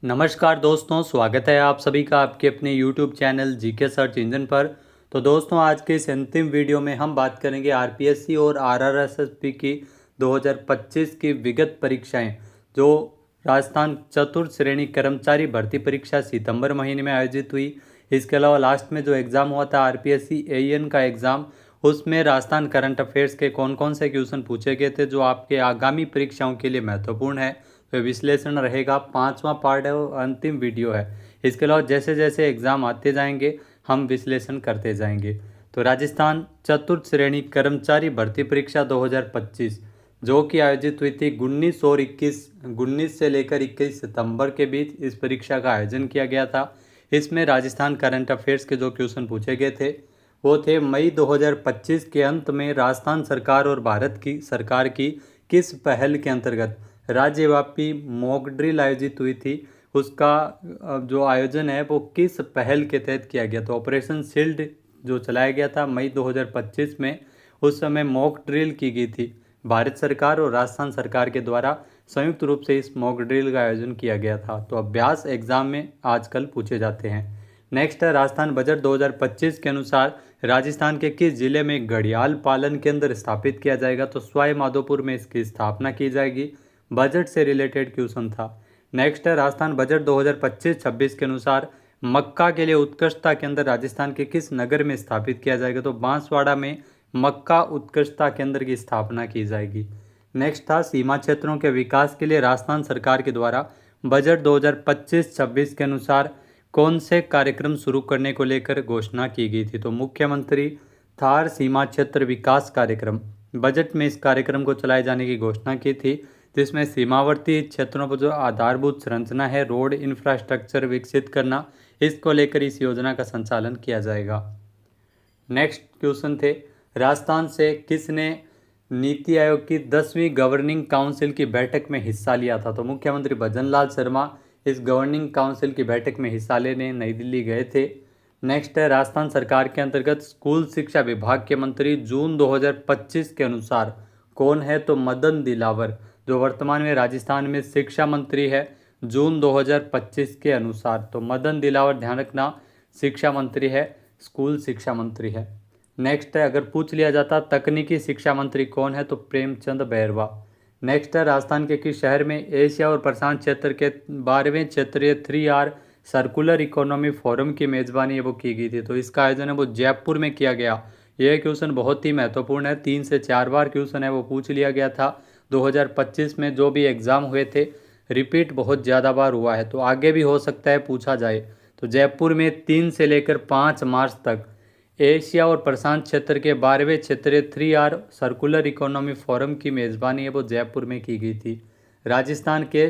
नमस्कार दोस्तों, स्वागत है आप सभी का आपके अपने YouTube channel GK search engine पर। तो दोस्तों, आज के इस अंतिम वीडियो में हम बात करेंगे आरपीएससी और आरआरएसएसबी की 2025 की विगत परीक्षाएं, जो राजस्थान चतुर्थ श्रेणी कर्मचारी भर्ती परीक्षा सितंबर महीने में आयोजित हुई। इसके अलावा लास्ट में जो एग्ज़ाम हुआ था आरपीएससी एईएन का एग्ज़ाम, उसमें राजस्थान करंट अफेयर्स के कौन कौन से क्वेश्चन पूछे गए थे जो आपके आगामी परीक्षाओं के लिए महत्वपूर्ण है। तो विश्लेषण रहेगा, पांचवा पार्ट है और अंतिम वीडियो है। इसके अलावा जैसे जैसे एग्ज़ाम आते जाएंगे हम विश्लेषण करते जाएंगे। तो राजस्थान चतुर्थ श्रेणी कर्मचारी भर्ती परीक्षा 2025 जो कि आयोजित हुई थी 19 से लेकर 21 सितंबर के बीच इस परीक्षा का आयोजन किया गया था। इसमें राजस्थान करंट अफेयर्स के जो क्वेश्चन पूछे गए थे वो थे मई 2025 के अंत में राजस्थान सरकार और भारत की सरकार की किस पहल के अंतर्गत राज्यव्यापी मॉक ड्रिल आयोजित हुई थी, उसका जो आयोजन है वो किस पहल के तहत किया गया। तो ऑपरेशन शील्ड जो चलाया गया था मई 2025 में, उस समय मॉक ड्रिल की गई थी। भारत सरकार और राजस्थान सरकार के द्वारा संयुक्त रूप से इस मॉक ड्रिल का आयोजन किया गया था। तो अभ्यास एग्जाम में आजकल पूछे जाते हैं। नेक्स्ट है, राजस्थान बजट 2025 के अनुसार राजस्थान के किस जिले में घड़ियाल पालन केंद्र स्थापित किया जाएगा। तो सवाई माधोपुर में इसकी स्थापना की जाएगी। बजट से रिलेटेड क्वेश्चन था। नेक्स्ट है, राजस्थान बजट 2025-26 के अनुसार मक्का के लिए उत्कृष्टता केंद्र राजस्थान के किस नगर में स्थापित किया जाएगा। तो बांसवाड़ा में मक्का उत्कृष्टता केंद्र की स्थापना की जाएगी। नेक्स्ट था, सीमा क्षेत्रों के विकास के लिए राजस्थान सरकार के द्वारा बजट 2025-26 के अनुसार कौन से कार्यक्रम शुरू करने को लेकर घोषणा की गई थी। तो मुख्यमंत्री थार सीमा क्षेत्र विकास कार्यक्रम, बजट में इस कार्यक्रम को चलाए जाने की घोषणा की थी, जिसमें सीमावर्ती क्षेत्रों पर जो आधारभूत संरचना है, रोड इंफ्रास्ट्रक्चर विकसित करना, इसको लेकर इस योजना का संचालन किया जाएगा। नेक्स्ट क्वेश्चन थे, राजस्थान से किसने नीति आयोग की 10वीं गवर्निंग काउंसिल की बैठक में हिस्सा लिया था। तो मुख्यमंत्री भजनलाल शर्मा इस गवर्निंग काउंसिल की बैठक में हिस्सा लेने नई दिल्ली गए थे। नेक्स्ट है, राजस्थान सरकार के अंतर्गत स्कूल शिक्षा विभाग के मंत्री जून 2025 के अनुसार कौन है। तो मदन दिलावर, जो वर्तमान में राजस्थान में शिक्षा मंत्री है जून 2025 के अनुसार। तो मदन दिलावर, ध्यान रखना, शिक्षा मंत्री है, स्कूल शिक्षा मंत्री है। नेक्स्ट है, अगर पूछ लिया जाता तकनीकी शिक्षा मंत्री कौन है, तो प्रेमचंद बैरवा। नेक्स्ट है, राजस्थान के किस शहर में एशिया और प्रशांत क्षेत्र के 12वें क्षेत्रीय 3R सर्कुलर इकोनॉमी फोरम की मेजबानी है वो की गई थी। तो इसका आयोजन है वो जयपुर में किया गया। यह क्वेश्चन बहुत ही महत्वपूर्ण है, 3 से 4 बार क्वेश्चन है वो पूछ लिया गया था। 2025 में जो भी एग्ज़ाम हुए थे रिपीट बहुत ज़्यादा बार हुआ है, तो आगे भी हो सकता है पूछा जाए। तो जयपुर में 3 से लेकर 5 मार्च तक एशिया और प्रशांत क्षेत्र के 12वें क्षेत्रीय 3R सर्कुलर इकोनॉमी फोरम की मेज़बानी है वो जयपुर में की गई थी। राजस्थान के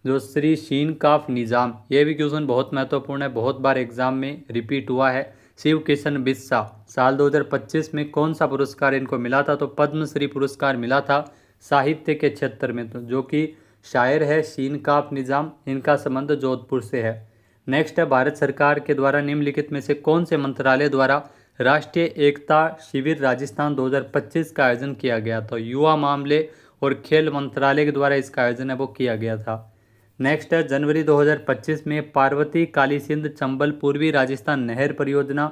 जो श्री शीन काफ निज़ाम, ये भी क्वेश्चन बहुत महत्वपूर्ण है, बहुत बार एग्जाम में रिपीट हुआ है। शिव किशन बिस्सा, साल 2025 में कौन सा पुरस्कार इनको मिला था। तो पद्मश्री पुरस्कार मिला था साहित्य के क्षेत्र में, तो जो कि शायर है शीन काफ निज़ाम, इनका संबंध जोधपुर से है। नेक्स्ट है, भारत सरकार के द्वारा निम्नलिखित में से कौन से मंत्रालय द्वारा राष्ट्रीय एकता शिविर राजस्थान 2025 का आयोजन किया गया। तो युवा मामले और खेल मंत्रालय के द्वारा इसका आयोजन है वो किया गया था। नेक्स्ट है, जनवरी 2025 में पार्वती काली सिंध चंबल पूर्वी राजस्थान नहर परियोजना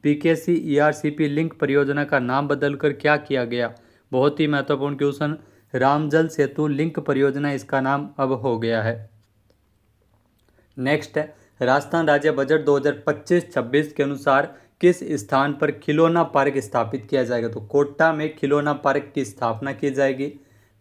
पीकेसी ईआरसीपी लिंक परियोजना का नाम बदलकर क्या किया गया। बहुत ही महत्वपूर्ण क्वेश्चन, रामजल सेतु लिंक परियोजना इसका नाम अब हो गया है। नेक्स्ट है, राजस्थान राज्य बजट 2025-26 के अनुसार किस स्थान पर खिलौना पार्क स्थापित किया जाएगा। तो कोटा में खिलौना पार्क की स्थापना की जाएगी।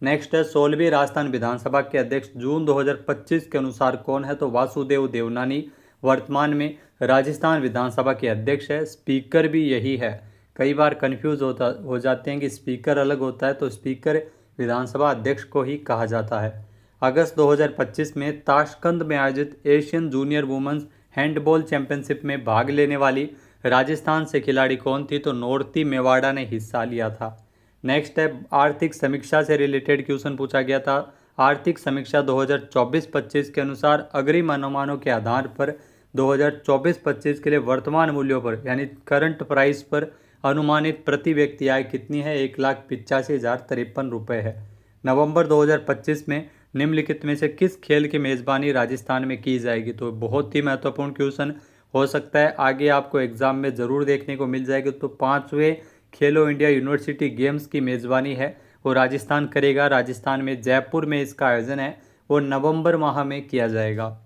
नेक्स्ट है, 16वीं राजस्थान विधानसभा के अध्यक्ष जून 2025 के अनुसार कौन है। तो वासुदेव देवनानी वर्तमान में राजस्थान विधानसभा के अध्यक्ष है, स्पीकर भी यही है। कई बार कन्फ्यूज हो जाते हैं कि स्पीकर अलग होता है, तो स्पीकर विधानसभा अध्यक्ष को ही कहा जाता है। अगस्त 2025 में ताशकंद में आयोजित Asian junior women's handball championship में भाग लेने वाली राजस्थान से खिलाड़ी कौन थी। तो नोरती मेवाड़ा ने हिस्सा लिया था। नेक्स्ट है, आर्थिक समीक्षा से रिलेटेड क्वेश्चन पूछा गया था। आर्थिक समीक्षा 2024-25 के अनुसार अग्रिम अनुमानों के आधार पर 2024-25 के लिए वर्तमान मूल्यों पर यानी करंट प्राइस पर अनुमानित प्रति व्यक्ति आय कितनी है। 1,85,053 रुपये है। नवंबर 2025 में निम्नलिखित में से किस खेल की मेज़बानी राजस्थान में की जाएगी। तो बहुत ही महत्वपूर्ण क्वेश्चन हो सकता है, आगे आपको एग्जाम में ज़रूर देखने को मिल जाएगी। तो 5वें खेलो इंडिया यूनिवर्सिटी गेम्स की मेज़बानी है वो राजस्थान करेगा। राजस्थान में जयपुर में इसका आयोजन है, वो नवंबर माह में किया जाएगा।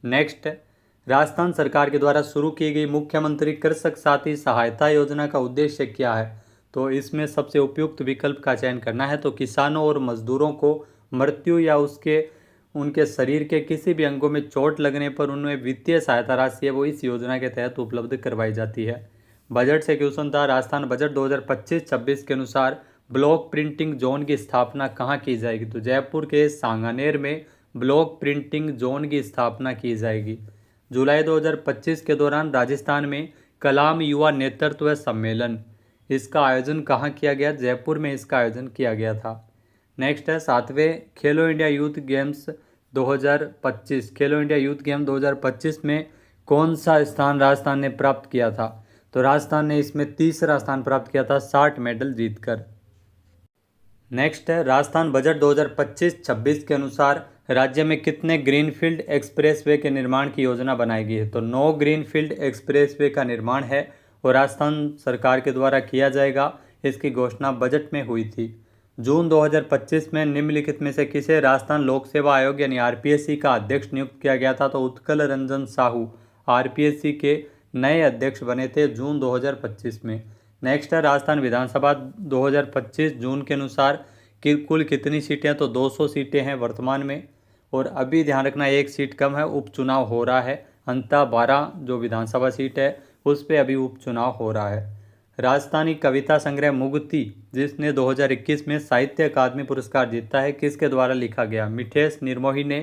नेक्स्ट, राजस्थान सरकार के द्वारा शुरू की गई मुख्यमंत्री कृषक साथी सहायता योजना का उद्देश्य क्या है। तो इसमें सबसे उपयुक्त विकल्प का चयन करना है। तो किसानों और मजदूरों को मृत्यु या उनके शरीर के किसी भी अंगों में चोट लगने पर उन्हें वित्तीय सहायता राशि है वो इस योजना के तहत उपलब्ध करवाई जाती है। बजट से क्वेश्चन था, राजस्थान बजट 2025-26 के अनुसार ब्लॉक प्रिंटिंग जोन की स्थापना कहाँ की जाएगी। तो जयपुर के सांगानेर में ब्लॉक प्रिंटिंग जोन की स्थापना की जाएगी। जुलाई 2025 के दौरान राजस्थान में कलाम युवा नेतृत्व सम्मेलन, इसका आयोजन कहाँ किया गया। जयपुर में इसका आयोजन किया गया था। नेक्स्ट है 7वें खेलो इंडिया यूथ गेम्स 2025। खेलो इंडिया यूथ गेम 2025 में कौन सा स्थान राजस्थान ने प्राप्त किया था। तो राजस्थान ने इसमें तीसरा स्थान प्राप्त किया था 60 मेडल जीतकर। नेक्स्ट है राजस्थान बजट 2025-26 के अनुसार राज्य में कितने ग्रीनफील्ड एक्सप्रेसवे के निर्माण की योजना बनाई गई है। तो 9 ग्रीनफील्ड एक्सप्रेसवे का निर्माण है और राजस्थान सरकार के द्वारा किया जाएगा। इसकी घोषणा बजट में हुई थी। जून 2025 में निम्नलिखित में से किसे राजस्थान लोक सेवा आयोग यानी आरपीएससी का अध्यक्ष नियुक्त किया गया था। तो उत्कल रंजन साहू आरपीएससी के नए अध्यक्ष बने थे जून 2025 में। नेक्स्ट है राजस्थान विधानसभा 2025 जून के अनुसार कि कुल कितनी सीटें हैं। तो 200 सीटें हैं वर्तमान में, और अभी ध्यान रखना एक सीट कम है, उपचुनाव हो रहा है। अंततः 12 जो विधानसभा सीट है उस पर अभी उपचुनाव हो रहा है। राजस्थानी कविता संग्रह मुक्ति जिसने 2021 में साहित्य अकादमी पुरस्कार जीता है, किसके द्वारा लिखा गया। मिठेश निर्मोही ने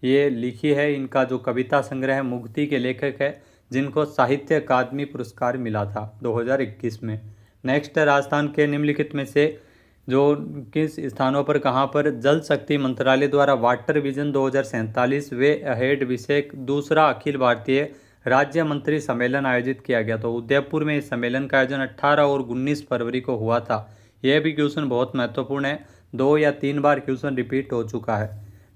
ये लिखी है। इनका जो कविता संग्रह है मुक्ति के लेखक है, जिनको साहित्य अकादमी पुरस्कार मिला था 2021 में। नेक्स्ट है राजस्थान के निम्नलिखित में से जो किस स्थानों पर कहाँ पर जल शक्ति मंत्रालय द्वारा वाटर विजन 2047 वे अहेड विषय दूसरा अखिल भारतीय राज्य मंत्री सम्मेलन आयोजित किया गया। तो उदयपुर में इस सम्मेलन का आयोजन 18 और 19 फरवरी को हुआ था। यह भी क्वेश्चन बहुत महत्वपूर्ण है, 2 या 3 बार क्वेश्चन रिपीट हो चुका है।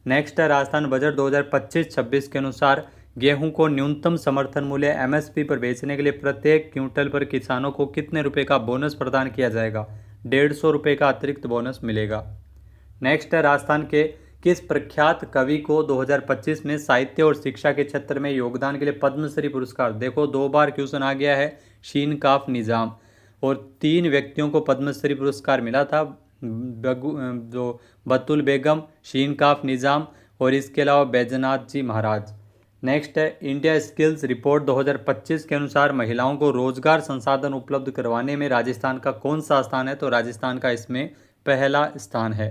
नेक्स्ट है राजस्थान बजट 2025-26 के अनुसार गेहूं को न्यूनतम समर्थन मूल्य एमएसपी पर बेचने के लिए प्रत्येक क्विंटल पर किसानों को कितने रुपए का बोनस प्रदान किया जाएगा। 150 रुपये का अतिरिक्त बोनस मिलेगा। नेक्स्ट है राजस्थान के किस प्रख्यात कवि को 2025 में साहित्य और शिक्षा के क्षेत्र में योगदान के लिए पद्मश्री पुरस्कार। देखो 2 बार क्वेश्चन आ गया है, शीन काफ निजाम, और 3 व्यक्तियों को पद्मश्री पुरस्कार मिला था, जो बतुल बेगम, शीन काफ निजाम और इसके अलावा बैजनाथ जी महाराज। नेक्स्ट है इंडिया स्किल्स रिपोर्ट 2025 के अनुसार महिलाओं को रोजगार संसाधन उपलब्ध करवाने में राजस्थान का कौन सा स्थान है। तो राजस्थान का इसमें पहला स्थान है।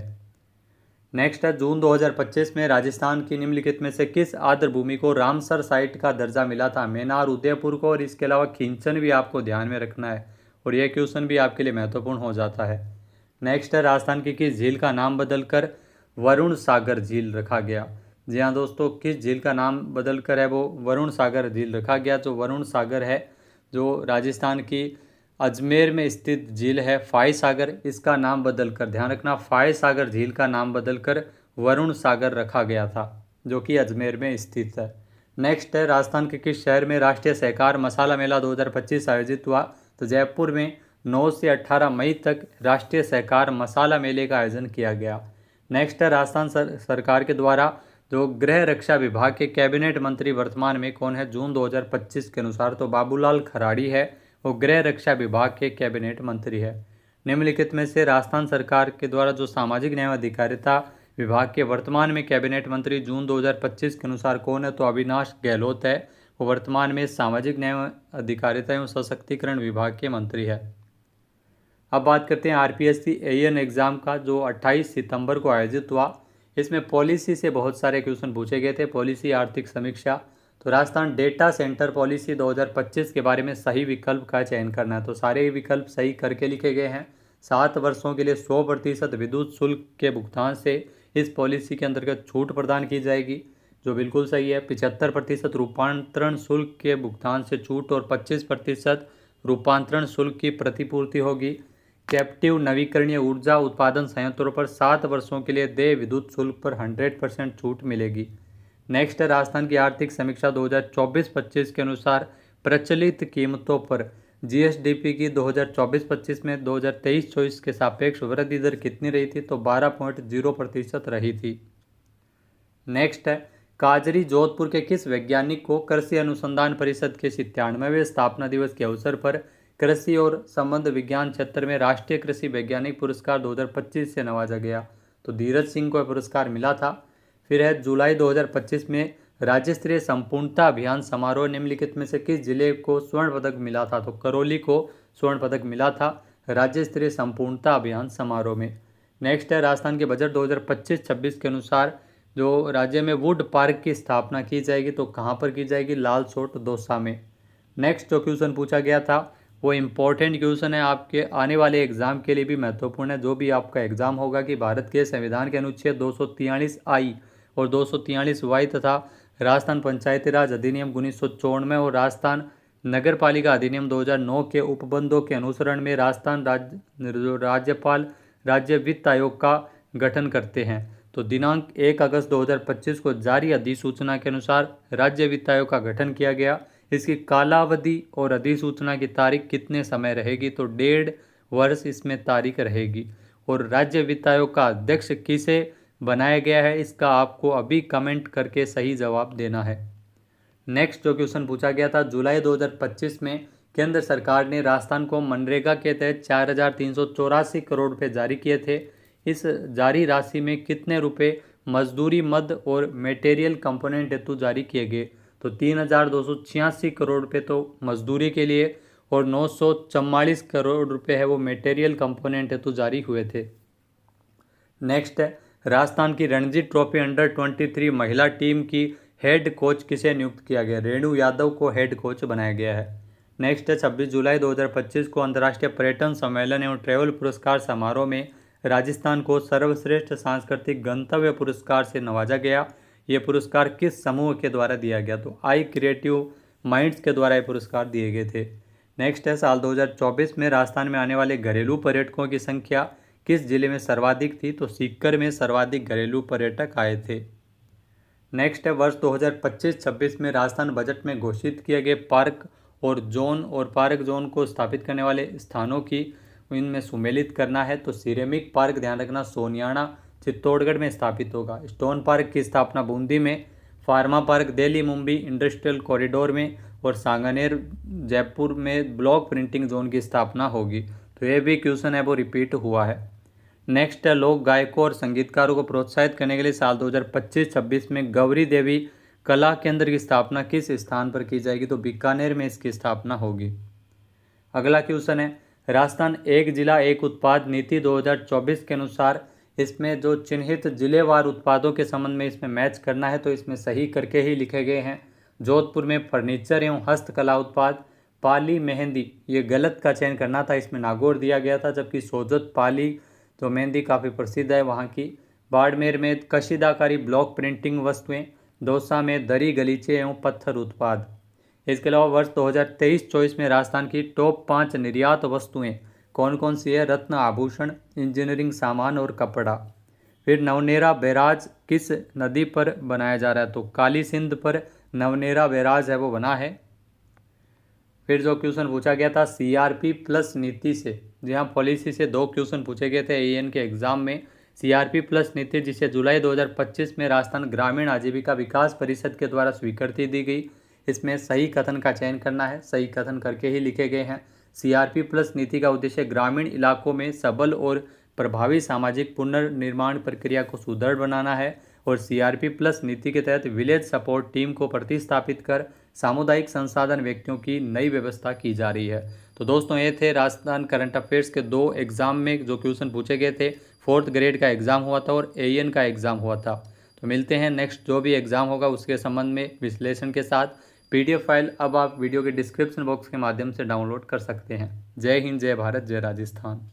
नेक्स्ट है जून 2025 में राजस्थान की निम्नलिखित में से किस आर्द्र भूमि को रामसर साइट का दर्जा मिला था। मैनार उदयपुर को, और इसके अलावा खिंचन भी आपको ध्यान में रखना है, और यह क्वेश्चन भी आपके लिए महत्वपूर्ण हो जाता है। नेक्स्ट है राजस्थान की किस झील का नाम बदलकर वरुण सागर झील रखा गया। जी हाँ दोस्तों, किस झील का नाम बदलकर है वो वरुण सागर झील रखा गया। जो वरुण सागर है जो राजस्थान की अजमेर में स्थित झील है फाई सागर, इसका नाम बदलकर, ध्यान रखना, फाई सागर झील का नाम बदलकर वरुण सागर रखा गया था, जो कि अजमेर में स्थित है। नेक्स्ट है राजस्थान के किस शहर में राष्ट्रीय सहकार मसाला मेला 2025 आयोजित हुआ। तो जयपुर में 9 से 18 मई तक राष्ट्रीय सहकार मसाला मेले का आयोजन किया गया। नेक्स्ट है राजस्थान सरकार के द्वारा जो गृह रक्षा विभाग के कैबिनेट मंत्री वर्तमान में कौन है जून 2025 के अनुसार। तो बाबूलाल खराड़ी है, वो गृह रक्षा विभाग के कैबिनेट मंत्री है। निम्नलिखित में से राजस्थान सरकार के द्वारा जो सामाजिक न्याय अधिकारिता विभाग के वर्तमान में कैबिनेट मंत्री जून 2025 के अनुसार कौन है। तो अविनाश गहलोत है, वो वर्तमान में सामाजिक न्याय अधिकारिता एवं सशक्तिकरण विभाग के मंत्री है। अब बात करते हैं आरपीएससी एएन एग्जाम का, जो 28 सितंबर को आयोजित हुआ। इसमें पॉलिसी से बहुत सारे क्वेश्चन पूछे गए थे। पॉलिसी आर्थिक समीक्षा, तो राजस्थान डेटा सेंटर पॉलिसी 2025 के बारे में सही विकल्प का चयन करना है। तो सारे विकल्प सही करके लिखे गए हैं। 7 वर्षों के लिए 100% विद्युत शुल्क के भुगतान से इस पॉलिसी के अंतर्गत छूट प्रदान की जाएगी, जो बिल्कुल सही है। 75% रूपांतरण शुल्क के भुगतान से छूट और 25% रूपांतरण शुल्क की प्रतिपूर्ति होगी। कैप्टिव नवीकरणीय ऊर्जा उत्पादन संयंत्रों पर 7 वर्षों के लिए देय विद्युत शुल्क पर 100% छूट मिलेगी। नेक्स्ट है राजस्थान की आर्थिक समीक्षा 2024-25 के अनुसार प्रचलित कीमतों पर जीएसडीपी की 2024-25 में 2023-24 के सापेक्ष वृद्धि दर कितनी रही थी, तो 12.0% रही थी। नेक्स्ट है काजरी जोधपुर के किस वैज्ञानिक को कृषि अनुसंधान परिषद के 97वें स्थापना दिवस के अवसर पर कृषि और संबंध विज्ञान क्षेत्र में राष्ट्रीय कृषि वैज्ञानिक पुरस्कार 2025 से नवाजा गया, तो धीरज सिंह को यह पुरस्कार मिला था। फिर है जुलाई 2025 में राज्य स्तरीय संपूर्णता अभियान समारोह निम्नलिखित में से किस जिले को स्वर्ण पदक मिला था, तो करौली को स्वर्ण पदक मिला था राज्य स्तरीय संपूर्णता अभियान समारोह में। नेक्स्ट है राजस्थान के बजट 2025-26 के अनुसार जो राज्य में वुड पार्क की स्थापना की जाएगी, तो कहाँ पर की जाएगी, लालसोट दौसा में। नेक्स्ट जो क्वेश्चन पूछा गया था वो इम्पोर्टेंट क्वेश्चन है, आपके आने वाले एग्जाम के लिए भी महत्वपूर्ण है। जो भी आपका एग्जाम होगा कि भारत के संविधान के अनुच्छेद 243I और 243Y तथा राजस्थान पंचायती राज अधिनियम 1994 और राजस्थान नगर पालिका अधिनियम 2009 के उपबंधों के अनुसरण में राजस्थान राज्यपाल राज्य वित्त आयोग का गठन करते हैं। तो दिनांक 1 अगस्त 2025 को जारी अधिसूचना के अनुसार राज्य वित्त आयोग का गठन किया गया। इसकी कालावधि और अधिसूचना की तारीख कितने समय रहेगी, तो 1.5 वर्ष इसमें तारीख रहेगी। और राज्य वित्त आयोग का अध्यक्ष किसे बनाया गया है, इसका आपको अभी कमेंट करके सही जवाब देना है। नेक्स्ट जो क्वेश्चन पूछा गया था जुलाई 2025 में केंद्र सरकार ने राजस्थान को मनरेगा के तहत 4,384 करोड़ रुपये जारी किए थे। इस जारी राशि में कितने रुपए मजदूरी मद और मटेरियल कंपोनेंट हेतु जारी किए गए, तो 3,286 करोड़ रुपए तो मजदूरी के लिए और 944 करोड़ रुपए है वो मटेरियल कंपोनेंट हेतु जारी हुए थे। नेक्स्ट है राजस्थान की रणजी ट्रॉफी अंडर-23 महिला टीम की हेड कोच किसे नियुक्त किया गया, रेणु यादव को हेड कोच बनाया गया है। नेक्स्ट है 26 जुलाई 2025 को अंतर्राष्ट्रीय पर्यटन सम्मेलन एवं ट्रैवल पुरस्कार समारोह में राजस्थान को सर्वश्रेष्ठ सांस्कृतिक गंतव्य पुरस्कार से नवाजा गया। ये पुरस्कार किस समूह के द्वारा दिया गया, तो आई क्रिएटिव माइंड्स के द्वारा ये पुरस्कार दिए गए थे। नेक्स्ट है साल 2024 में राजस्थान में आने वाले घरेलू पर्यटकों की संख्या किस जिले में सर्वाधिक थी, तो सीकर में सर्वाधिक घरेलू पर्यटक आए थे। नेक्स्ट है वर्ष 2025-26 में राजस्थान बजट में घोषित किए गए पार्क जोन को स्थापित करने वाले स्थानों की इनमें सुमेलित करना है, तो सिरेमिक पार्क ध्यान रखना सोनियाना चित्तौड़गढ़ में स्थापित होगा। स्टोन पार्क की स्थापना बूंदी में, pharma park Delhi Mumbai industrial corridor में और सांगानेर जयपुर में ब्लॉक प्रिंटिंग जोन की स्थापना होगी। तो ये भी क्वेश्चन है वो रिपीट हुआ है। नेक्स्ट है लोक गायकों और संगीतकारों को प्रोत्साहित करने के लिए साल 2025-26 में गौरी देवी कला केंद्र की स्थापना किस स्थान पर की जाएगी, तो बीकानेर में इसकी स्थापना होगी। अगला क्वेश्चन है राजस्थान एक जिला एक उत्पाद नीति 2024 के अनुसार इसमें जो चिन्हित जिलेवार उत्पादों के संबंध में इसमें मैच करना है, तो इसमें सही करके ही लिखे गए हैं। जोधपुर में फर्नीचर एवं हस्तकला उत्पाद, पाली मेहंदी, ये गलत का चयन करना था, इसमें नागौर दिया गया था, जबकि सोजत पाली जो मेहंदी काफ़ी प्रसिद्ध है वहाँ की। बाड़मेर में कशीदाकारी ब्लॉक प्रिंटिंग वस्तुएं, दौसा में दरी गलीचे एवं पत्थर उत्पाद। इसके अलावा वर्ष 2023-24 में राजस्थान की टॉप 5 निर्यात वस्तुएं कौन कौन सी है, रत्न आभूषण, इंजीनियरिंग सामान और कपड़ा। फिर नवनेरा बैराज किस नदी पर बनाया जा रहा है, तो काली सिंध पर नवनेरा बैराज है वो बना है। फिर जो क्वेश्चन पूछा गया था सीआरपी प्लस नीति से, जी हाँ पॉलिसी से 2 क्वेश्चन पूछे गए थे एएन के एग्जाम में। सीआरपी प्लस नीति जिसे जुलाई 2025 में राजस्थान ग्रामीण आजीविका विकास परिषद के द्वारा स्वीकृति दी गई, इसमें सही कथन का चयन करना है, सही कथन करके ही लिखे गए हैं। सीआरपी प्लस नीति का उद्देश्य ग्रामीण इलाकों में सबल और प्रभावी सामाजिक पुनर्निर्माण प्रक्रिया को सुदृढ़ बनाना है और सीआरपी प्लस नीति के तहत विलेज सपोर्ट टीम को प्रतिस्थापित कर सामुदायिक संसाधन व्यक्तियों की नई व्यवस्था की जा रही है। तो दोस्तों ये थे राजस्थान करंट अफेयर्स के 2 एग्जाम में जो क्वेश्चन पूछे गए थे। 4th ग्रेड का एग्जाम हुआ था और एएन का एग्जाम हुआ था। तो मिलते हैं नेक्स्ट जो भी एग्जाम होगा उसके संबंध में विश्लेषण के साथ। पीडीएफ फाइल अब आप वीडियो के डिस्क्रिप्शन बॉक्स के माध्यम से डाउनलोड कर सकते हैं। जय हिंद, जय भारत, जय राजस्थान।